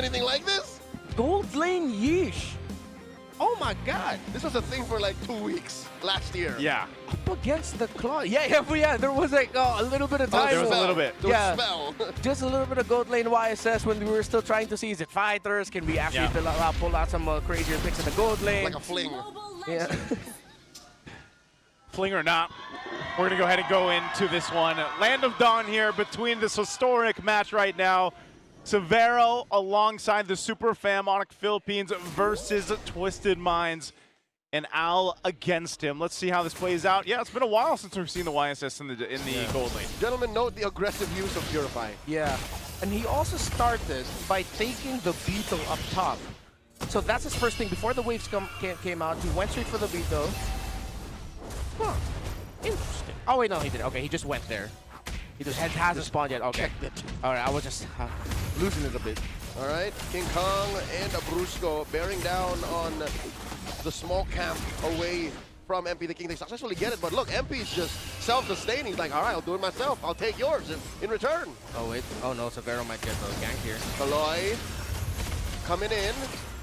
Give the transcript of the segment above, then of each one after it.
anything like this? Gold lane yeesh. Oh my god. This was a thing for like 2 weeks last year. Yeah. Up against the claw. Yeah, there was like a little bit of time. there was a little bit. There was Yeah. spell. Just a little bit of gold lane YSS when we were still trying to see, is it fighters? Can we actually pull out some crazier picks in the gold lane? Like a fling. Yeah. Fling or not, we're going to go ahead and go into this one. Land of Dawn here between this historic match right now. Severo alongside the Super Fam ONIC Philippines versus Twisted Minds, and Al against him. Let's see how this plays out. Yeah, it's been a while since we've seen the YSS in the gold lane. Gentlemen, note the aggressive use of Purify. Yeah. And he also started by taking the beetle up top. So that's his first thing. Before the waves came out, he went straight for the beetle. Huh. Interesting. Oh, wait, no, he didn't. Okay, he just went there. He just hasn't spawned yet. Okay. All right, I was just losing it a bit. All right, King Kong and Brusco bearing down on the small camp away from MP the King. They successfully get it, but look, MP's just self-sustaining. He's like, all right, I'll do it myself. I'll take yours in return. Oh, wait. Oh, no, Severo might get the gank here. Kaloy coming in.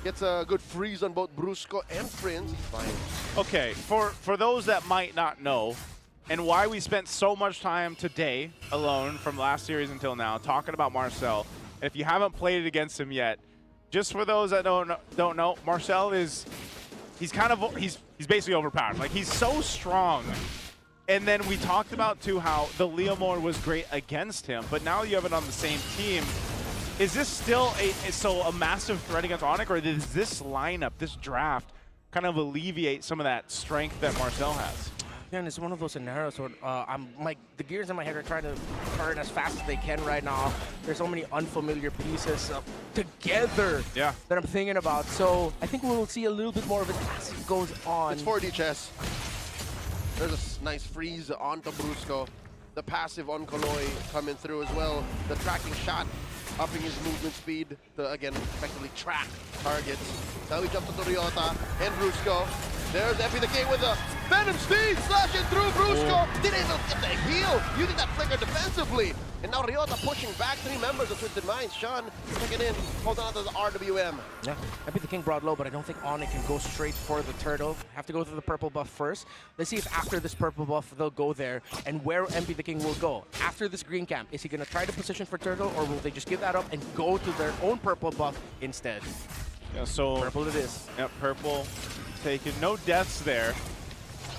Gets a good freeze on both Brusco and Prince. He's fine. Okay, for those that might not know, and why we spent so much time today alone from last series until now talking about Marcel. And if you haven't played it against him yet, just for those that don't know, Marcel he's basically overpowered. Like, he's so strong. And then we talked about too how the Leomord was great against him, but now you have it on the same team. Is this still a massive threat against ONIC, or does this lineup, this draft, kind of alleviate some of that strength that Marcel has? Yeah, and it's one of those scenarios where the gears in my head are trying to turn as fast as they can right now. There's so many unfamiliar pieces together that I'm thinking about. So I think we'll see a little bit more of it as it goes on. It's 4D chess. There's a nice freeze onto Brusco. The passive on Kaloy coming through as well. The tracking shot, upping his movement speed to, again, effectively track targets. Now we jump to Ryota and Brusco. There's MP the King with a Venom Speed slashing through Brusco. Didn't even get the heal, using that flicker defensively. And now Ryota pushing back 3 members of Twisted Minds. Sean checking in, holding on to the RWM. Yeah, MP the King brought low, but I don't think ONIC can go straight for the turtle. Have to go through the purple buff first. Let's see if after this purple buff they'll go there, and where MP the King will go. After this green camp, is he going to try to position for turtle, or will they just give that up and go to their own purple buff instead? Yeah, so purple it is. Yep, purple taken. No deaths there.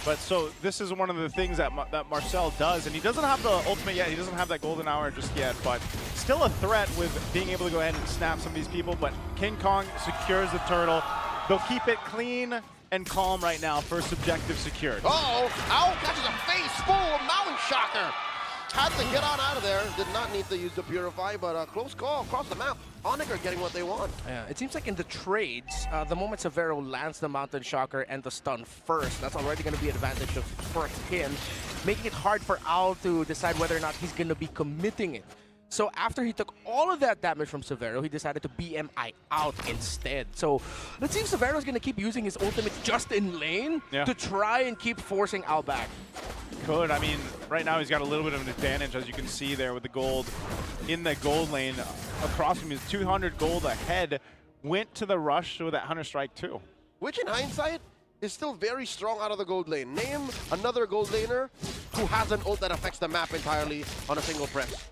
But so this is one of the things that Marcel does, and he doesn't have the ultimate yet. He doesn't have that golden hour just yet, but still a threat with being able to go ahead and snap some of these people. But King Kong secures the turtle. They'll keep it clean and calm right now. First objective secured. Uh-oh, Owl catches a face full of Mountain Shocker. Had to get on out of there. Did not need to use the Purify, but a close call across the map. ONIC are getting what they want. Yeah, it seems like in the trades, the moment Severo lands the Mountain Shocker and the stun first, that's already going to be an advantage for him, making it hard for Owl to decide whether or not he's going to be committing it. So after he took all of that damage from Severo, he decided to BMI out instead. So let's see if Severo's going to keep using his ultimate just in lane to try and keep forcing Owl back. Could. I mean, right now he's got a little bit of an advantage, as you can see there with the gold in the gold lane. Across from his 200 gold ahead, went to the rush with that Hunter Strike too. Which in hindsight is still very strong out of the gold lane. Name another gold laner who has an ult that affects the map entirely on a single press.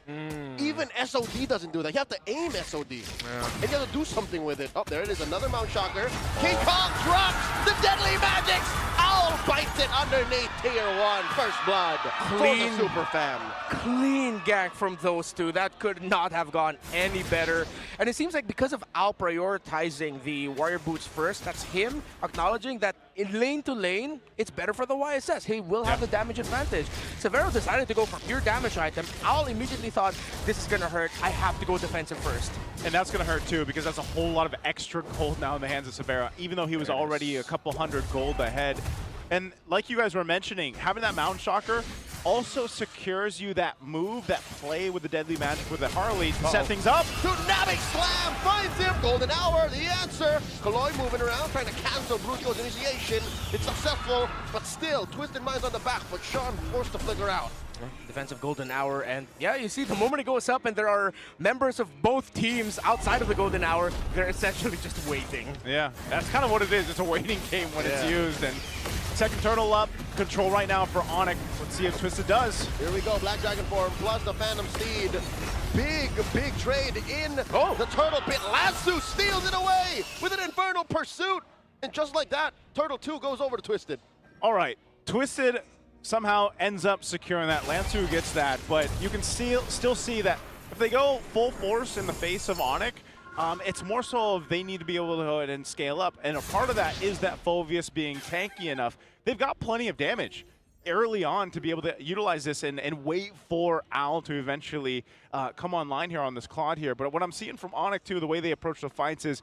Even SOD doesn't do that. You have to aim SOD. And you have to do something with it. Oh, there it is, another Mount Shocker. King Kong drops the deadly magics. Owl bites it underneath tier 1. First blood for the Super Fam. Clean gank from those two. That could not have gone any better. And it seems like because of Owl prioritizing the Warrior Boots first, that's him acknowledging that in lane to lane, it's better for the YSS. He will have the damage advantage. Severo decided to go for pure damage item. Owl immediately thought, this is going to hurt. I have to go defensive first. And that's going to hurt too, because that's a whole lot of extra gold now in the hands of Severo, even though he was already a couple hundred gold ahead. And like you guys were mentioning, having that Mountain Shocker also secures you that move, that play with the Deadly Magic with the Harley to set things up. Tsunami Slam finds him. Golden Hour, the answer. Kaloy moving around, trying to cancel Brusco's initiation. It's successful, but still, Twisted Minds on the back, but Sean forced to flicker out. Defensive golden hour, and yeah, you see the moment it goes up and there are members of both teams outside of the golden hour, they're essentially just waiting. Yeah, that's kind of what it is. It's a waiting game when it's used. And second turtle up, control right now for ONIC. Let's see if Twisted does. Here we go, Black Dragon form plus the Phantom Steed. Big trade in the Turtle Pit. Lansu steals it away with an Infernal Pursuit. And just like that, Turtle 2 goes over to Twisted. All right, Twisted somehow ends up securing that. Lansu gets that, but you can still see that if they go full force in the face of ONIC, it's more so they need to be able to go ahead and scale up. And a part of that is that Phoveus being tanky enough. They've got plenty of damage early on to be able to utilize this and wait for Al to eventually come online here on this Claude here. But what I'm seeing from ONIC too, the way they approach the fights is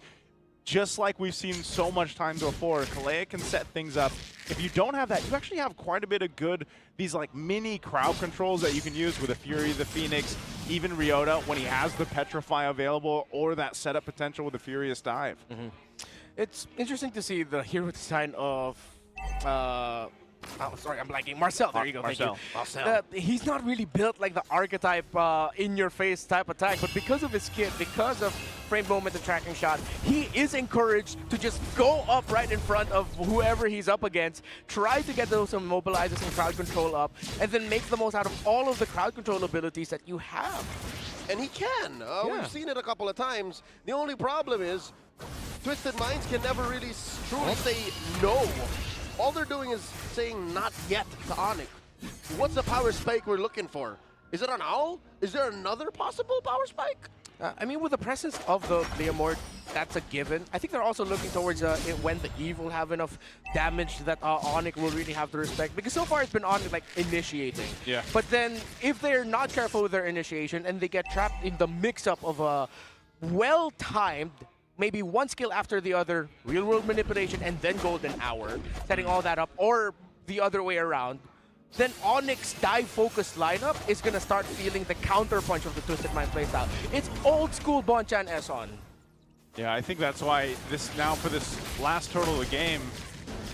just like we've seen so much times before. Kalea can set things up. If you don't have that, you actually have quite a bit of good, these like mini crowd controls that you can use with the Fury, the Phoenix, even Ryota when he has the Petrify available or that setup potential with the Furious Dive. It's interesting to see the hero design of oh, sorry, I'm blanking. Marcel, there you go. Marcel. Thank you. He's not really built like the archetype in-your-face type attack, but because of his kit, because of frame moment and tracking shot, he is encouraged to just go up right in front of whoever he's up against, try to get those immobilizers and crowd control up, and then make the most out of all of the crowd control abilities that you have. And he can. We've seen it a couple of times. The only problem is Twisted Minds can never really truly say no. All they're doing is saying not yet to ONIC. What's the power spike we're looking for? Is it an owl? Is there another possible power spike? I mean, with the presence of the Leomord, that's a given. I think they're also looking towards when the Eve will have enough damage that ONIC will really have to respect. Because so far it's been ONIC like initiating. Yeah. But then if they're not careful with their initiation and they get trapped in the mix-up of a well-timed, maybe one skill after the other, real-world manipulation, and then golden hour, setting all that up, or the other way around, then ONIC's dive-focused lineup is going to start feeling the counter-punch of the Twisted Mind playstyle. It's old-school Bonchan S-on. Yeah, I think that's why now for this last turtle of the game,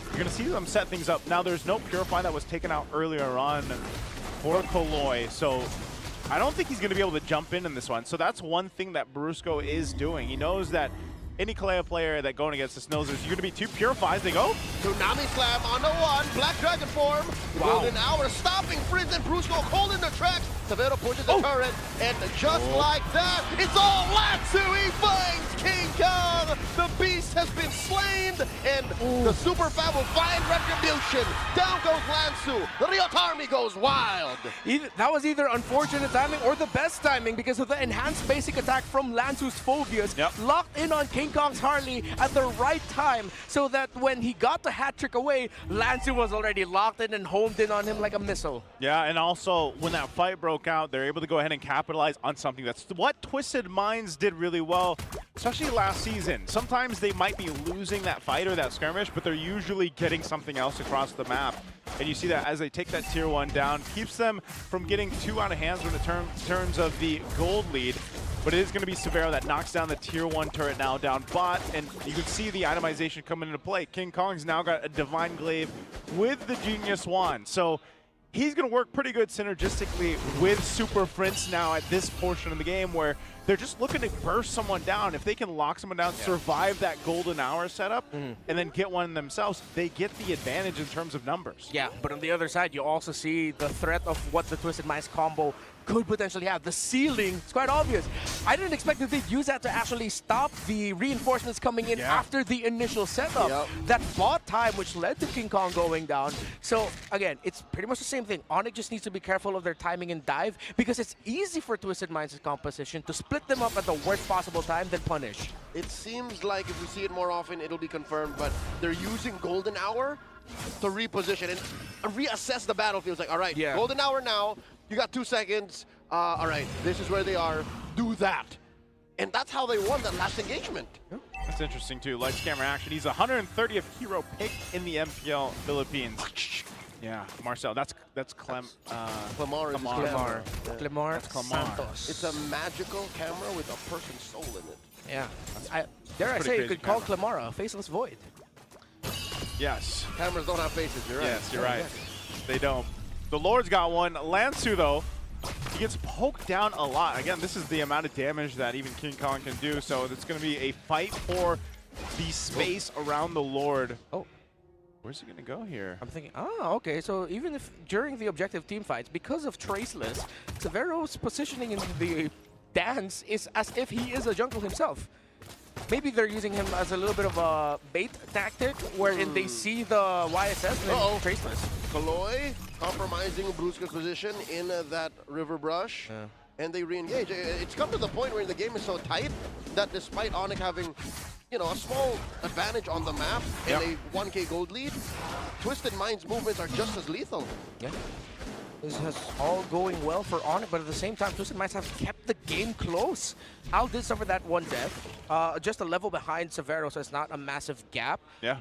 you're going to see them set things up. Now, there's no Purify that was taken out earlier on for Koloi, so I don't think he's going to be able to jump in this one. So that's one thing that Brusco is doing. He knows that any Kalea player that going against this knows there's going to be 2 Purifies. They go. Tsunami Slam on the 1. Black Dragon form. Golden Hour stopping Frizz and Brusco cold in the tracks. Severo pushes the turret. And just like that, it's all Lansu. He finds King Kong. The beast has been slain. And the Super Fab will find retribution. Down goes Lansu. The Ryota army goes wild. That was either unfortunate timing or the best timing because of the enhanced basic attack from Lansu's Phoveus. Locked in on King Kong's Harley at the right time so that when he got the hat trick away, Lansu was already locked in and homed in on him like a missile. Yeah, and also when that fight broke out, they're able to go ahead and capitalize on something. That's what Twisted Minds did really well, especially last season. Sometimes they might be losing that fight or that skirmish, but they're usually getting something else across the map. And you see that as they take that tier 1 down, keeps them from getting too out of hands in terms of the gold lead. But it is going to be Severo that knocks down the tier 1 turret now down bot, and you can see the itemization coming into play. King Kong's now got a Divine Glaive with the Genius Wand. So he's going to work pretty good synergistically with Super Prince now at this portion of the game where they're just looking to burst someone down. If they can lock someone down, survive that golden hour setup, and then get one themselves, they get the advantage in terms of numbers. Yeah, but on the other side, you also see the threat of what the Twisted Minds combo could potentially have. The ceiling, it's quite obvious. I didn't expect that they'd use that to actually stop the reinforcements coming in after the initial setup. That bought time, which led to King Kong going down. So again, it's pretty much the same thing. ONIC just needs to be careful of their timing and dive because it's easy for Twisted Minds' composition to split them up at the worst possible time, then punish. It seems like if we see it more often, it'll be confirmed, but they're using Golden Hour to reposition and reassess the battlefield. It's like, all right, Golden Hour now, you got 2 seconds. All right, this is where they are. Do that. And that's how they won that last engagement. That's interesting, too. Lights, camera, action. He's 130th hero pick in the MPL Philippines. Yeah, Marcel. That's Clemar. Clemar Santos. It's a magical camera with a person's soul in it. Yeah. Dare I say you could call Clemara a faceless void. Yes. Cameras don't have faces, you're right. Yes, you're right. They don't. The Lord's got one. Lansu, though, he gets poked down a lot. Again, this is the amount of damage that even King Kong can do, so it's going to be a fight for the space around the Lord. Oh. Where's he going to go here? I'm thinking, okay, so even if during the objective team fights, because of Traceless, Severo's positioning in the dance is as if he is a jungle himself. Maybe they're using him as a little bit of a bait tactic, wherein they see the YSS and then Traceless. Kaloy compromising Brusco's position in that river brush, and they re-engage. It's come to the point where the game is so tight that despite ONIC having, you know, a small advantage on the map and a 1K gold lead, Twisted Mind's movements are just as lethal. Yeah. This is all going well for ONIC, but at the same time, Twisted Minds have kept the game close. Al did suffer that one death, just a level behind Severo, so it's not a massive gap. Yeah.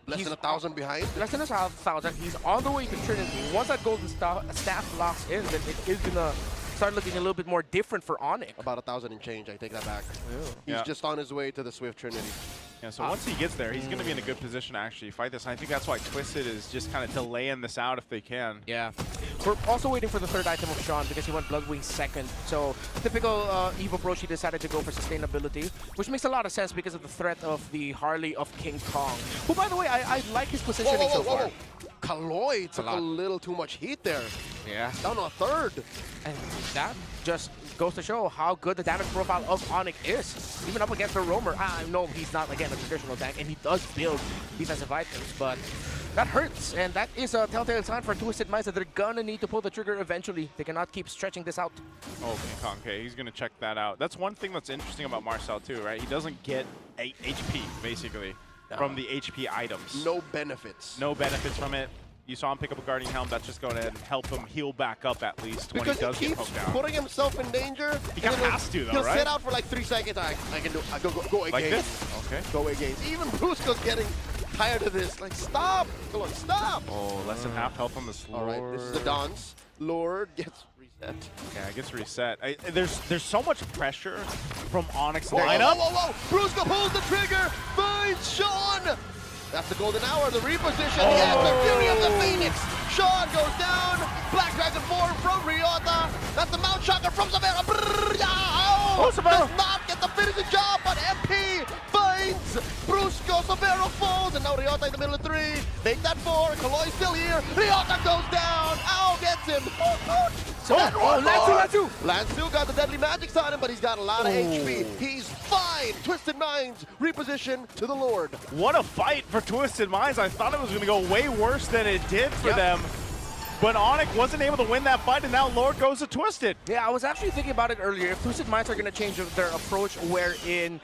Less than 1,000 behind. Less than 1,000. He's on the way to Trinity. Once that golden staff locks in, then it is gonna start looking a little bit more different for ONIC. About 1,000 and change, I take that back. Yeah. He's just on his way to the Swift Trinity. Yeah, so once he gets there, he's going to be in a good position to actually fight this. And I think that's why Twisted is just kind of delaying this out if they can. Yeah. We're also waiting for the third item of Sean because he went Bloodwing second. So typical Eve approach, he decided to go for sustainability, which makes a lot of sense because of the threat of the Harley of King Kong, who, by the way, I like his positioning so far. Kaloy took a little too much heat there. Yeah. Down to a third. And that just goes to show how good the damage profile of ONIC is. Even up against the Roamer. I know he's not, again, a traditional tank, and he does build defensive items, but that hurts. And that is a telltale sign for Twisted Minds that they're gonna need to pull the trigger eventually. They cannot keep stretching this out. Oh, King Kong, okay, he's gonna check that out. That's one thing that's interesting about Marcel too, right? He doesn't get HP, basically, from the HP items. No benefits. No benefits from it. You saw him pick up a Guardian Helm. That's just going to help him heal back up at least when he does get poked down. Putting himself in danger. He kind of has to, though, he'll right? sit out for like 3 seconds. I can do. Go again. Like this? Okay. Go again. Even Brusco's getting tired of this. Like, stop! Come on, stop! Oh, less than half health on the Lord. All right, this is the dance. Lord gets reset. Yeah, it gets reset. There's so much pressure from ONIC's Whoa, lineup. whoa! Brusco pulls the trigger. Finds Sean. That's the golden hour, the reposition, yes, the Fury of the Phoenix! Sean goes down, Black Dragon form from Ryota, that's the Mount Shocker from Severo, does not get the finishing job, but MP finds Brusco, Severo falls, and now Ryota in the middle of 3, make that 4, Kaloy's still here, Ryota goes down, Ow gets him, So Lansu got the deadly magic on him, but he's got a lot of HP, he's fine, Twisted Minds, reposition to the Lord. What a fight for Twisted Minds. I thought it was going to go way worse than it did for them. But ONIC wasn't able to win that fight, and now Lord goes to Twisted. Yeah, I was actually thinking about it earlier. If Twisted Minds are going to change their approach wherein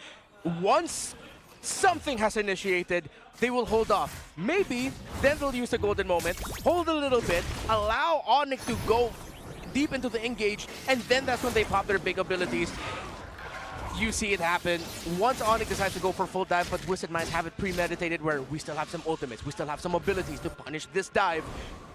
once something has initiated, they will hold off. Maybe then they'll use the golden moment, hold a little bit, allow ONIC to go deep into the engage, and then that's when they pop their big abilities. You see it happen. Once ONIC decides to go for full dive, but Twisted Minds have it premeditated where we still have some ultimates, we still have some abilities to punish this dive,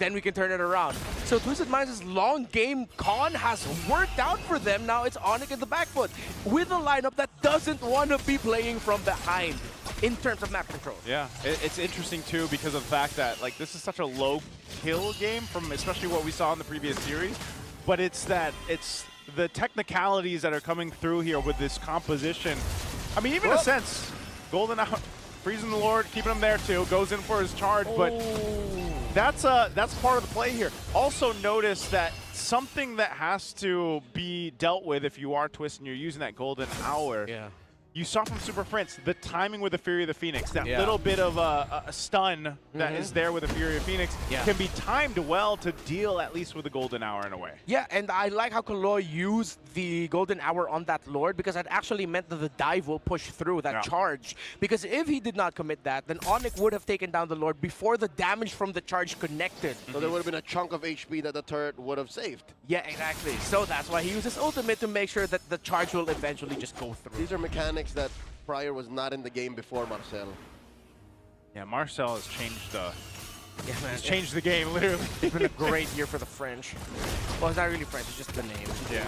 then we can turn it around. So Twisted Minds' long game con has worked out for them. Now it's ONIC in the back foot with a lineup that doesn't want to be playing from behind in terms of map control. Yeah, it's interesting too because of the fact that like this is such a low kill game from especially what we saw in the previous series, but it's the technicalities that are coming through here with this composition. I mean, even in a sense, Golden out, freezing the Lord, keeping him there too, goes in for his charge, but that's part of the play here. Also notice that something that has to be dealt with if you are Twist and you're using that Golden Hour. Yeah. You saw from Super Prince the timing with the Fury of the Phoenix, that little bit of a stun that is there with the Fury of Phoenix can be timed well to deal at least with the Golden Hour in a way. Yeah, and I like how Kaloy used the Golden Hour on that Lord because that actually meant that the dive will push through that charge. Because if he did not commit that, then ONIC would have taken down the Lord before the damage from the charge connected. So there would have been a chunk of HP that the turret would have saved. Yeah, exactly. So that's why he uses ultimate to make sure that the charge will eventually just go through. These are mechanics that prior was not in the game before Marcel. Yeah, Marcel has changed He's changed the game, literally. It's been a great year for the French. Well, it's not really French, it's just the name. Yeah,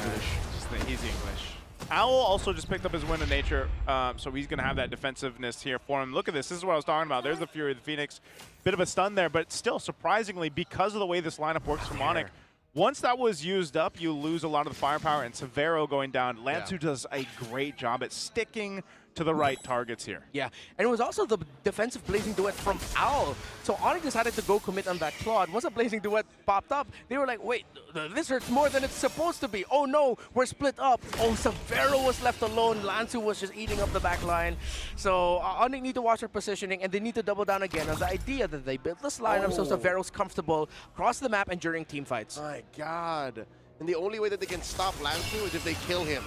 he's English. Owl also just picked up his Wind of Nature, so he's going to have that defensiveness here for him. Look at this. This is what I was talking about. There's the Fury of the Phoenix. Bit of a stun there, but still, surprisingly, because of the way this lineup works for ONIC, once that was used up, you lose a lot of the firepower, and Severo going down. Lansu does a great job at sticking to the right targets here. Yeah, and it was also the defensive Blazing Duet from Owl. So ONIC decided to go commit on that Claude. Once a Blazing Duet popped up, they were like, wait, this hurts more than it's supposed to be. Oh no, we're split up. Oh, Severo was left alone. Lansu was just eating up the back line. So ONIC need to watch their positioning, and they need to double down again on the idea that they built this lineup so Severo's comfortable across the map and during team fights. My God. And the only way that they can stop Lansu is if they kill him.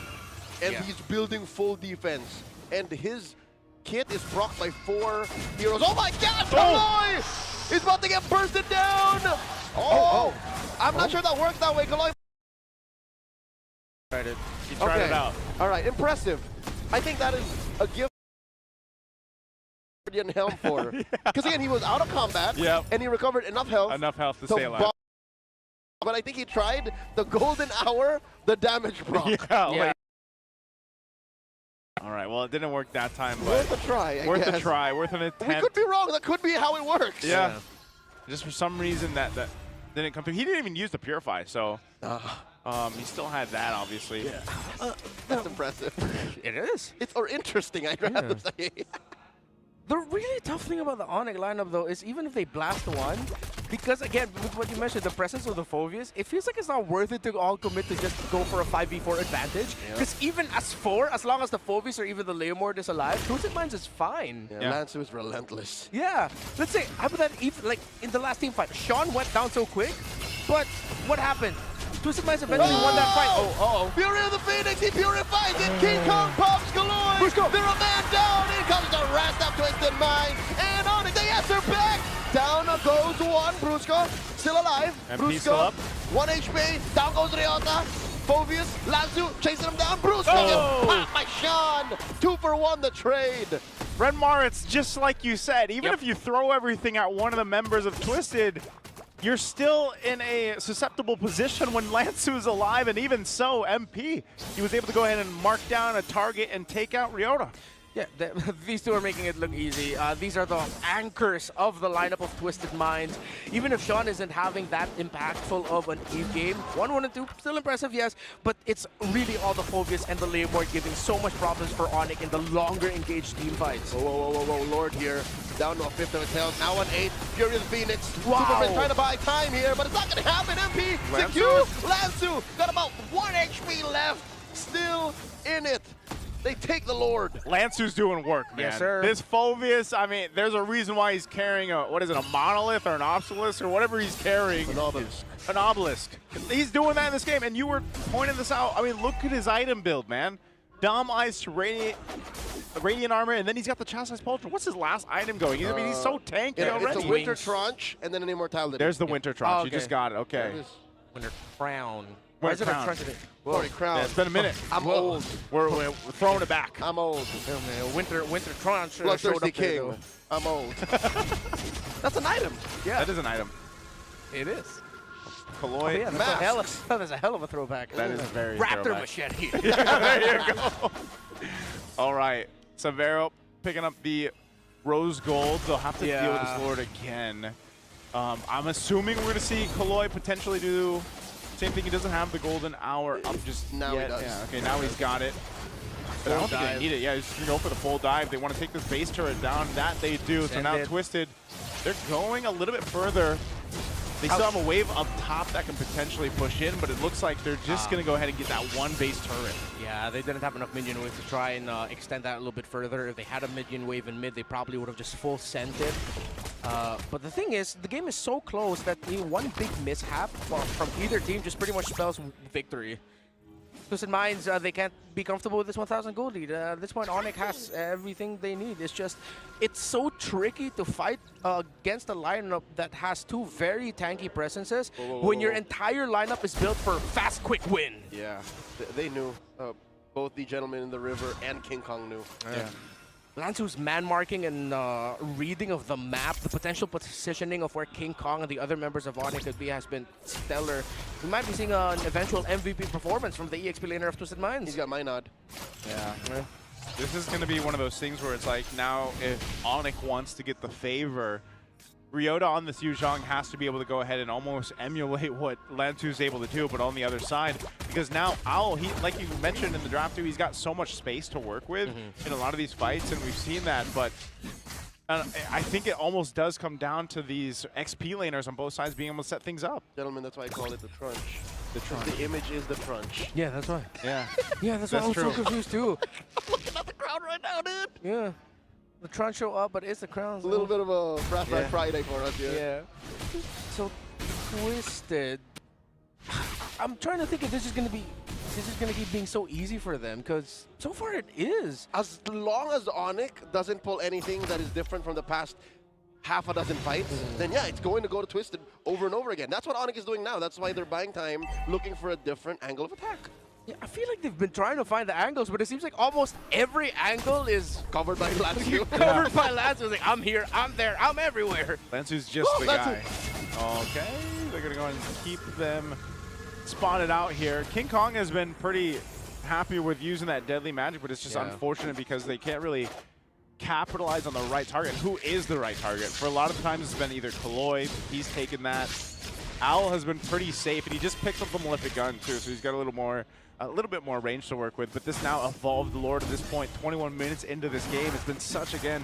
And he's building full defense. And his kit is procced by 4 heroes. Oh my gosh, Kaloy! He's about to get bursted down! I'm not sure that works that way, Kaloy. He tried it out. All right, impressive. I think that is a gift for Helm for. Because again, he was out of combat, and he recovered enough health. To stay alive. But I think he tried the golden hour, the damage proc. All right, well, it didn't work that time, but worth a try, I worth guess. a try, worth an attempt. We could be wrong. That could be how it works. Yeah. Just for some reason that didn't come through. He didn't even use the Purify, so he still had that, obviously. Yeah. That's impressive. It is. It's or interesting, I'd rather say. The really tough thing about the ONIC lineup, though, is even if they blast one, because, again, with what you mentioned, the presence of the Phobius, it feels like it's not worth it to all commit to just go for a 5v4 advantage. Because even as 4, as long as the Phobius or even the Leomord is alive, Twisted Minds is fine. Lansu is relentless. Yeah. Let's say, how about that, even, like, in the last team fight, Sean went down so quick, but what happened? Twisted Minds eventually won that fight. Fury of the Phoenix, he purifies it. King Kong pops Kaloy. They're a man down. In comes the rest of Twisted Minds. And ONIC, the answer back. Down goes one. Brusco still alive. MP still up. 1 HP. Down goes Ryota. Phobius, Lansu chasing him down. Brusco gets popped by Sean. 2 for 1 the trade. Renmar, it's just like you said. Even if you throw everything at one of the members of Twisted, you're still in a susceptible position when Lansu is alive, and even so, MP, he was able to go ahead and mark down a target and take out Ryota. Yeah, these two are making it look easy. These are the anchors of the lineup of Twisted Minds. Even if Sean isn't having that impactful of an Eve game, 1-1 and 2, still impressive, yes, but it's really all the Phobius and the Leomord giving so much problems for ONIC in the longer engaged team fights. Whoa, Lord here. Down to a 5th of his health, now on 8. Fury of the Phoenix. Wow. Superman trying to buy time here, but it's not going to happen. MP secure. Lansu got about 1 HP left. Still in it. They take the Lord. Lansu's doing work, man. Yes, sir. This Phobius, I mean, there's a reason why he's carrying a, what is it, a monolith or an obelisk or whatever he's carrying. An obelisk. An obelisk. He's doing that in this game, and you were pointing this out. I mean, look at his item build, man. Dom Ice to Radiant Armor, and then he's got the Chastised Pulcher. What's his last item going? I mean, he's so tanky already. It's a Winter Tranche and then an Immortality. There's the Winter Tranche. You just got it. Okay. Winter Crown. Why is it a Tranche today? Sorry, Crown. Yeah, it's been a minute. I'm old. We're throwing it back. I'm old. Winter Tranche. Bloodthirsty King. I'm old. That's an item. Yeah. That is an item. It is. Kaloy. Yeah, that's a hell of a throwback. That is a very Raptor throwback. machete. There you go. All right. Severo picking up the Rose Gold. They'll have to deal with this Lord again. I'm assuming we're going to see Kaloy potentially do same thing. He doesn't have the golden hour up just now yet. He does. Yeah, okay, now he's got it. But I don't think they need it. Yeah, he's just going to go for the full dive. They want to take this base turret down. That they do. So now Twisted, they're going a little bit further. They still have a wave up top that can potentially push in, but it looks like they're just going to go ahead and get that one base turret. Yeah, they didn't have enough minion wave to try and extend that a little bit further. If they had a minion wave in mid, they probably would have just full sent it. But the thing is, the game is so close that one big mishap from either team just pretty much spells victory. Twisted Minds, they can't be comfortable with this 1,000 gold lead. At this point, ONIC has everything they need. It's just, it's so tricky to fight against a lineup that has two very tanky presences when your entire lineup is built for fast, quick win. Yeah, they knew. Both the Gentleman in the River and King Kong knew. Yeah. Lanzu's man marking and reading of the map, the potential positioning of where King Kong and the other members of ONIC could be has been stellar. We might be seeing an eventual MVP performance from the EXP laner of Twisted Minds. He's got my nod. Yeah. This is going to be one of those things where it's like now if ONIC wants to get the favor, Ryota on this Yuzhong has to be able to go ahead and almost emulate what Lanzu's able to do, but on the other side, because now Owl, he, like you mentioned in the draft too, he's got so much space to work with in a lot of these fights, and we've seen that, but I think it almost does come down to these XP laners on both sides being able to set things up. Gentlemen, that's why I call it the trunch. The trunch. The image is the trunch. Yeah, that's right. Yeah. Yeah, that's why I was so confused too. Looking at the crowd right now, dude. Yeah. The Tron show up, but it's the crown. A little bit of a Brass Night Friday for us, Yeah. So Twisted. I'm trying to think if this is gonna keep being so easy for them, because so far it is. As long as ONIC doesn't pull anything that is different from the past half a dozen fights, then yeah, it's going to go to Twisted over and over again. That's what ONIC is doing now. That's why they're buying time, looking for a different angle of attack. Yeah, I feel like they've been trying to find the angles, but it seems like almost every angle is Covered by Lanzu. covered by Lanzu. Like, I'm here, I'm there, I'm everywhere. Lanzu's just the guy. Okay, they're going to go and keep them spotted out here. King Kong has been pretty happy with using that deadly magic, but it's just unfortunate because they can't really capitalize on the right target. Who is the right target? For a lot of times, it's been either Kaloi, he's taken that. Owl has been pretty safe, and he just picks up the Malefic Gun, too, so he's got a little bit more range to work with, but this now evolved Lord at this point, 21 minutes into this game. It's been such, again,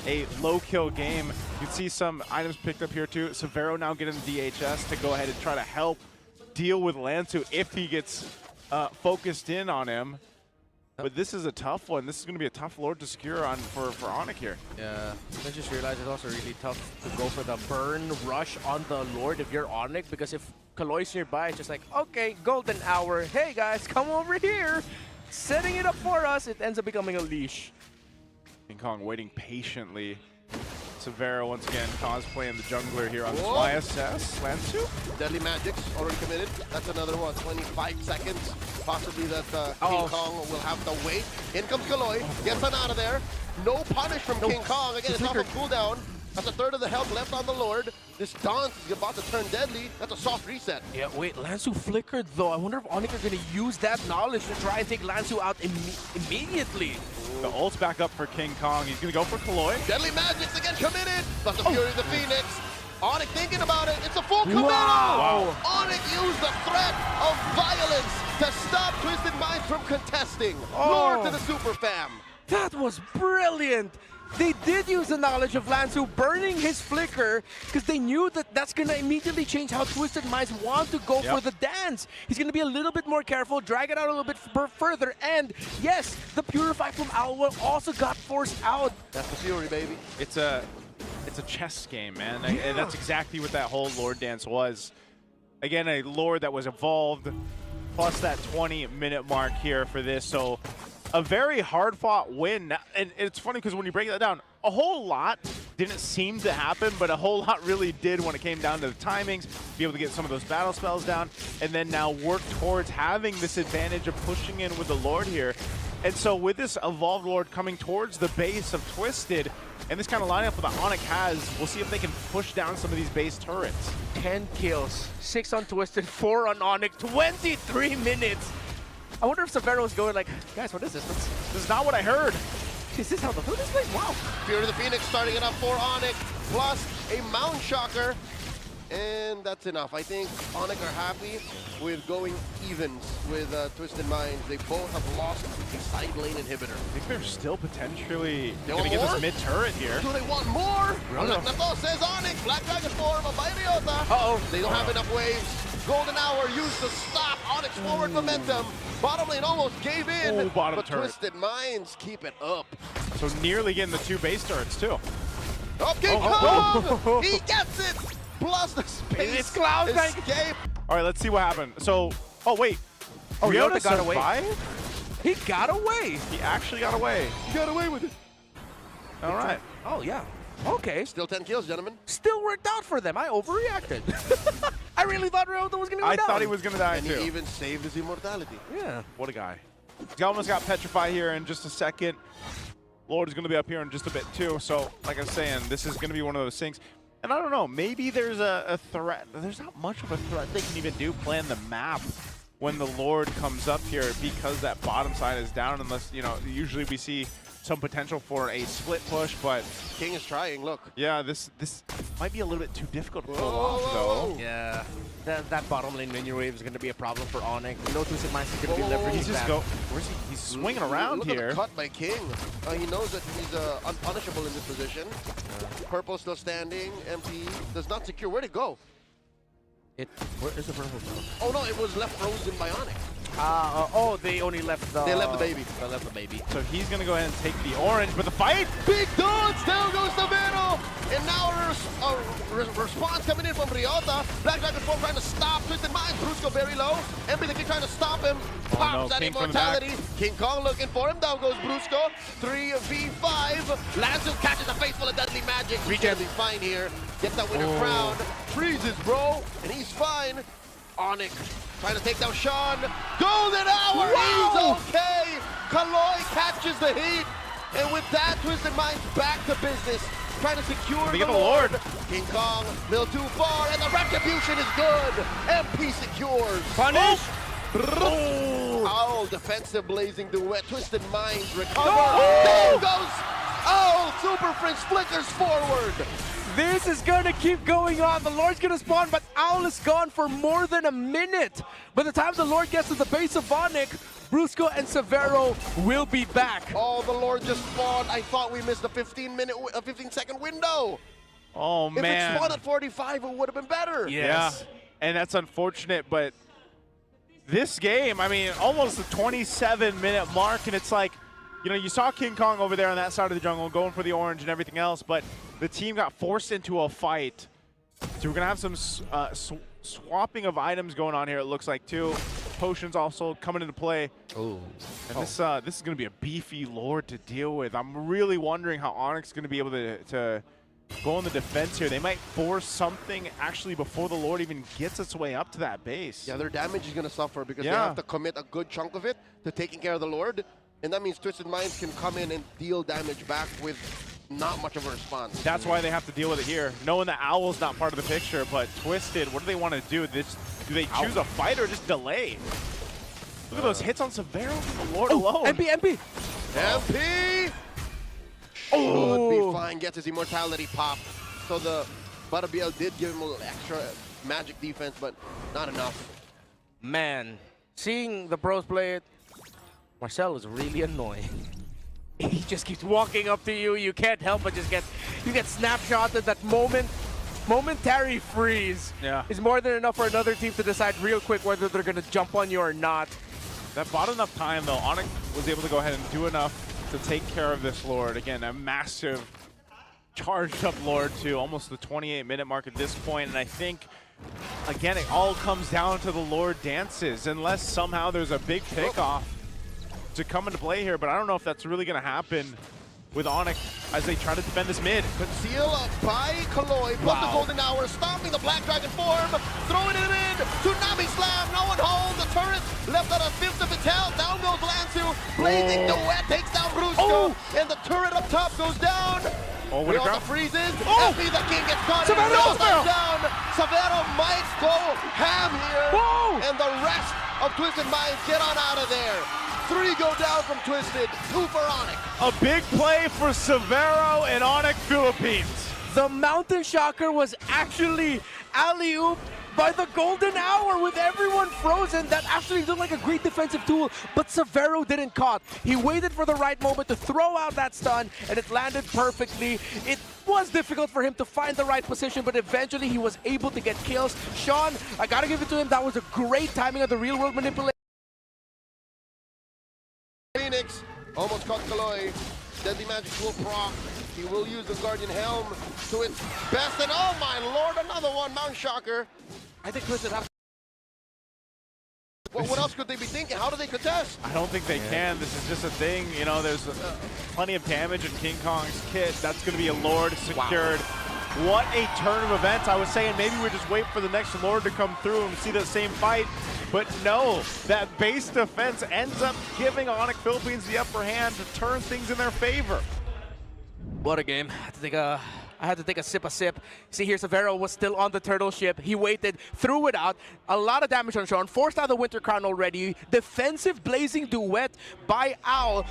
a low-kill game. You can see some items picked up here, too. Severo now getting the DHS to go ahead and try to help deal with Lanzu if he gets focused in on him. But this is a tough one. This is going to be a tough Lord to secure on for ONIC here. Yeah, I just realized it's also really tough to go for the burn rush on the Lord if you're ONIC, because if Kaloi's nearby, it's just like, okay, golden hour. Hey guys, come over here. Setting it up for us. It ends up becoming a leash. King Kong waiting patiently. Severo once again cosplaying the jungler here on this YSS. Lanzu? Deadly Magic's already committed. That's another one, 25 seconds. Possibly that King Kong will have to wait. In comes Kaloi, gets him out of there. No punish from King Kong. Again, it's off of cooldown. That's a third of the health left on the Lord. This Dance is about to turn deadly. That's a soft reset. Yeah, wait, Lanzu flickered though. I wonder if ONIC are going to use that knowledge to try and take Lanzu out immediately. The ult's back up for King Kong. He's going to go for Kaloi. Deadly Magic's again committed. That's the Fury of the Phoenix. ONIC thinking about it. It's a full committal. Wow. ONIC used the threat of violence to stop Twisted Minds from contesting. Lord to the super fam. That was brilliant. They did use the knowledge of Lanzu burning his flicker because they knew that that's going to immediately change how Twisted Minds want to go for the dance. He's going to be a little bit more careful, drag it out a little bit further, and yes, the Purify from Owl also got forced out. That's the Fury, baby. It's a chess game, man. And that's exactly what that whole Lord dance was. Again, a Lord that was evolved, plus that 20-minute mark here for this. So a very hard-fought win. And it's funny because when you break that down, a whole lot didn't seem to happen, but a whole lot really did when it came down to the timings, be able to get some of those battle spells down, and then now work towards having this advantage of pushing in with the Lord here. And so with this evolved Lord coming towards the base of Twisted, and this kind of lineup that ONIC has, we'll see if they can push down some of these base turrets. 10 kills, 6 on Twisted, 4 on ONIC, 23 minutes. I wonder if Severo is going like, guys, what is this? This is not what I heard. Is this how the food is played? Wow. Fury of the Phoenix starting it up for ONIC, plus a Mount Shocker. And that's enough. I think ONIC are happy with going evens with Twisted Minds. They both have lost a side lane inhibitor. I think they're still potentially going to get this mid turret here. Do they want more? Nato says ONIC, Black Dragon form, a by Ryota. They don't have enough waves. Golden Hour used to stop ONIC's forward momentum. Bottom lane almost gave in, but turret. Twisted Minds keep it up. So nearly getting the 2 base turrets too. Oh, King Kong! He gets it! Plus the space It's Cloud escape. All right, let's see what happened. So, wait. Ryota got away. Survived? He got away. He actually got away. He got away with it. All right. Oh, yeah. Okay. Still 10 kills, gentlemen. Still worked out for them. I overreacted. I really thought Ryota was going to go down. I thought he was going to die And too. he even saved his immortality. Yeah. What a guy. He almost got petrified here in just a second. Lord is going to be up here in just a bit too. So, like I was saying, this is going to be one of those things. And I don't know, maybe there's a threat. There's not much of a threat they can even do playing the map when the Lord comes up here because that bottom side is down, unless, you know, usually we see some potential for a split push, but King is trying, look. yeah, this might be a little bit too difficult to pull off, though. Yeah, that bottom lane minion wave is going to be a problem for ONIC. No Twisted Minds is going to be leveraging He's just that. where's he? He's swinging around look here. At the cut by King. He knows that he's unpunishable in this position. Purple still standing. MP does not secure. Where'd it go? Where is the purple? Oh no, it was left frozen by ONIC. Oh, they only left the... They left the baby. They left the baby. So he's going to go ahead and take the orange, but the fight! Big dodge, down goes the middle! And now a response coming in from Ryota. Black Dragon 4 trying to stop Twisted Minds. Brusco very low. MP the King trying to stop him. Pops that King from the immortality. King Kong looking for him. Down goes Brusco. 3v5. Lancer catches a face full of deadly magic. Regen. He's fine here. Gets that winner crown. Freezes, bro. And he's fine. ONIC trying to take down Sean. Golden hour. Wow. He's okay. Kaloy catches the heat. And with that, Twisted Minds back to business. Trying to secure the Lord. King Kong, little too far, and the retribution is good. MP secures. Punish. Oh, defensive blazing duet. Twisted Minds recover. There goes. Oh, Super Prince flickers forward. This is going to keep going on. The Lord's going to spawn, but Owl is gone for more than a minute. By the time the Lord gets to the base of ONIC, Brusco and Severo will be back. Oh, the Lord just spawned. I thought we missed a 15-second window. Oh, man. If it spawned at 45, it would have been better. Yes. Yeah, and that's unfortunate, but this game, I mean, almost the 27-minute mark, and it's like, you know, you saw King Kong over there on that side of the jungle going for the orange and everything else, but the team got forced into a fight. So we're going to have some swapping of items going on here, it looks like, too. Potions also coming into play. Ooh. And this is going to be a beefy Lord to deal with. I'm really wondering how ONIC's going to be able to go on the defense here. They might force something actually before the Lord even gets its way up to that base. Yeah, their damage is going to suffer because they have to commit a good chunk of it to taking care of the Lord. And that means Twisted Minds can come in and deal damage back with not much of a response. That's why they have to deal with it here. Knowing that Owl's not part of the picture, but Twisted, what do they want to do? Do they choose a fight or just delay? Look at those hits on Severo from the Lord alone. MP! MP! Should be fine, gets his immortality pop. So the BL did give him a little extra magic defense, but not enough. Man, seeing the pros play it, Marcel is really annoying. He just keeps walking up to you. You can't help but just get snapshotted. That momentary freeze is more than enough for another team to decide real quick whether they're going to jump on you or not. That bought enough time, though. ONIC was able to go ahead and do enough to take care of this Lord. Again, a massive charged up Lord to almost the 28-minute mark at this point. And I think, again, it all comes down to the Lord dances, unless somehow there's a big pickoff to come into play here. But I don't know if that's really going to happen with ONIC as they try to defend this mid. Conceal by Kaloy, plus the Golden Hour, stomping the Black Dragon form, throwing it in, Tsunami Slam, no one holds, the turret left at a fifth of its health, down goes Lansu, blazing duet, takes down Brusco, and the turret up top goes down. Oh, what a Ryota grab. freezes, FB the King gets caught, and down. Severo might go ham here, and the rest of Twisted Minds get on out of there. 3 go down from Twisted, 2 for ONIC. A big play for Severo and ONIC Philippines. The Mountain Shocker was actually alley-oop by the Golden Hour with everyone frozen. That actually looked like a great defensive tool, but Severo didn't caught. He waited for the right moment to throw out that stun, and it landed perfectly. It was difficult for him to find the right position, but eventually he was able to get kills. Sean, I gotta give it to him. That was a great timing of the real-world manipulation. Phoenix almost caught Kaloy. Deadly Magic will proc. He will use the Guardian Helm to its best. And oh my lord, another one, Mount Shocker. I think Twisted has... Well, what else could they be thinking? How do they contest? I don't think they can. This is just a thing. You know, there's plenty of damage in King Kong's kit. That's going to be a Lord secured. What a turn of events. I was saying maybe we just wait for the next Lord to come through and see that same fight. But no, that base defense ends up giving ONIC Philippines the upper hand to turn things in their favor. What a game. I had to take a sip. See here, Severo was still on the turtle ship. He waited, threw it out. A lot of damage on Sean. Forced out the Winter Crown already. Defensive blazing duet by Owl.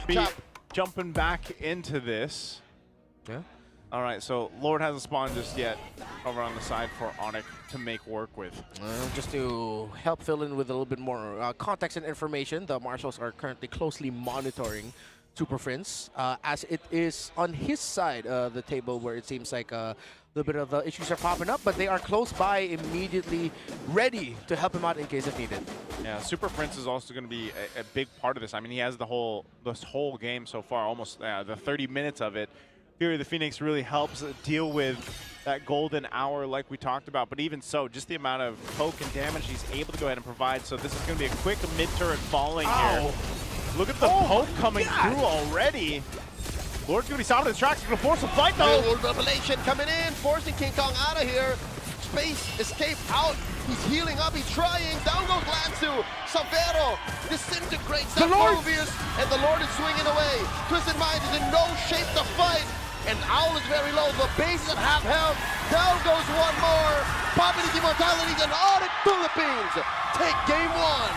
Jumping back into this. Yeah. All right, so Lord hasn't spawned just yet over on the side for ONIC to make work with. Just to help fill in with a little bit more context and information, the Marshals are currently closely monitoring Super Prince, as it is on his side of the table where it seems like a little bit of the issues are popping up, but they are close by, immediately ready to help him out in case if needed. Yeah, Super Prince is also going to be a big part of this. I mean, he has this whole game so far, almost the 30 minutes of it. Fury the Phoenix really helps deal with that golden hour like we talked about, but even so, just the amount of poke and damage he's able to go ahead and provide. So this is going to be a quick mid-turret falling here. Look at the poke coming through already. Lord's going to be stopped in his tracks. He's going to force a fight though. Revelation coming in, forcing King Kong out of here. Space escape out. He's healing up. He's trying. Down goes Lanzu. Savero disintegrates that Mobius, and the Lord is swinging away. Twisted Mind is in no shape to fight. And Owl is very low. The base is at half health. Down goes one more. Popping his immortality and ONIC Philippines take game one.